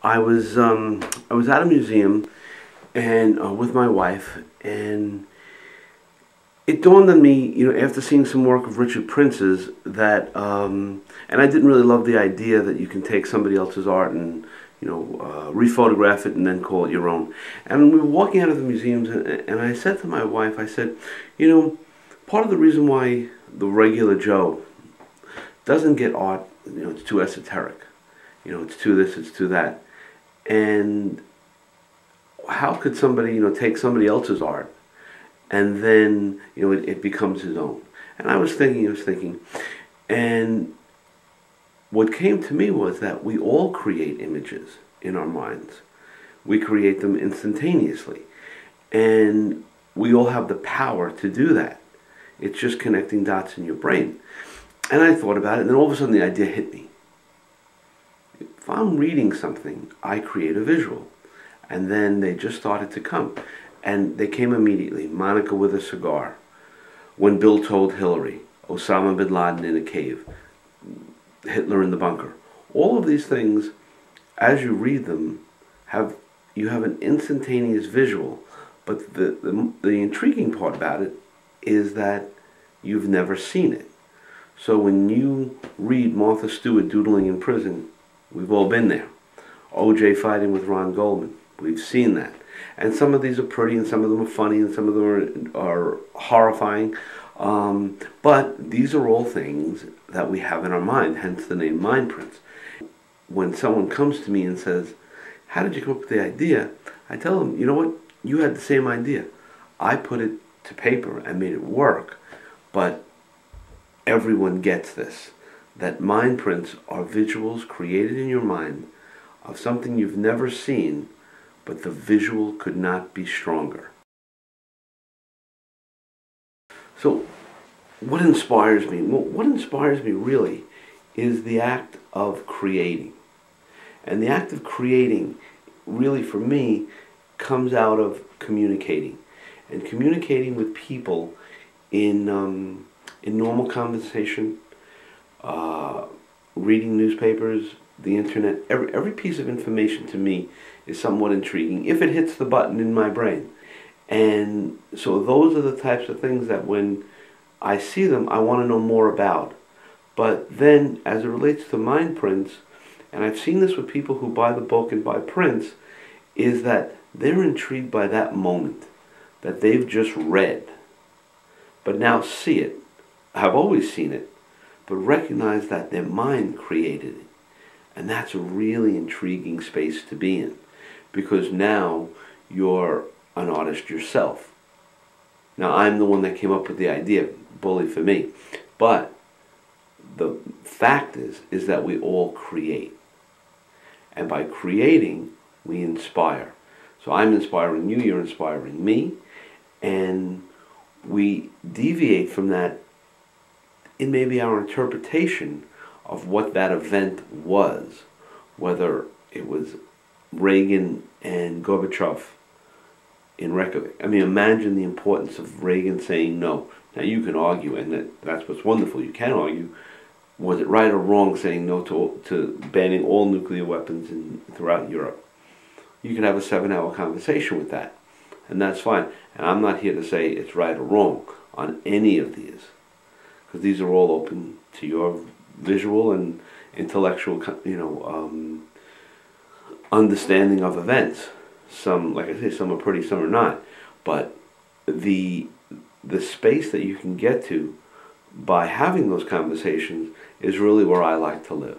I was at a museum and with my wife, and it dawned on me, after seeing some work of Richard Prince's, that and I didn't really love the idea that you can take somebody else's art and rephotograph it and then call it your own. And we were walking out of the museums, and I said to my wife, I said, part of the reason why the regular Joe doesn't get art, it's too esoteric. It's too this, it's too that. And how could somebody, take somebody else's art and then, it becomes his own? And I was thinking, and what came to me was that we all create images in our minds. We create them instantaneously. And we all have the power to do that. It's just connecting dots in your brain. And I thought about it, and then all of a sudden the idea hit me. If I'm reading something, I create a visual. And then they just started to come. And they came immediately. Monica with a cigar. When Bill told Hillary. Osama bin Laden in a cave. Hitler in the bunker. All of these things, as you read them, you have an instantaneous visual. But the intriguing part about it is that you've never seen it. So when you read Martha Stewart doodling in prison, we've all been there. O.J. fighting with Ron Goldman, we've seen that. And some of these are pretty, and some of them are funny, and some of them are horrifying. But these are all things that we have in our mind, hence the name mind prints. When someone comes to me and says, how did you come up with the idea? I tell them, you know what? You had the same idea. I put it to paper and made it work. But everyone gets this, that mind prints are visuals created in your mind of something you've never seen, but the visual could not be stronger. So what inspires me? Well, what inspires me really is the act of creating. And the act of creating really for me comes out of communicating. And communicating with people in normal conversation, reading newspapers, the internet, every piece of information to me is somewhat intriguing if it hits the button in my brain. And so those are the types of things that when I see them, I want to know more about. But then as it relates to mind prints, and I've seen this with people who buy the book and buy prints, is that they're intrigued by that moment that they've just read, but now see it. I've always seen it, but recognize that their mind created it. And that's a really intriguing space to be in, because now you're an artist yourself. Now I'm the one that came up with the idea, bully for me. But the fact is that we all create. And by creating, we inspire. So I'm inspiring you, you're inspiring me, and we deviate from that in maybe our interpretation of what that event was, whether it was Reagan and Gorbachev in Reykjavik. I mean, imagine the importance of Reagan saying no. Now you can argue, and that's what's wonderful, you can argue, was it right or wrong saying no to banning all nuclear weapons throughout Europe? You can have a 7-hour conversation with that, and that's fine. And I'm not here to say it's right or wrong on any of these, because these are all open to your visual and intellectual, understanding of events. Some, like I say, some are pretty, some are not. But the space that you can get to by having those conversations is really where I like to live.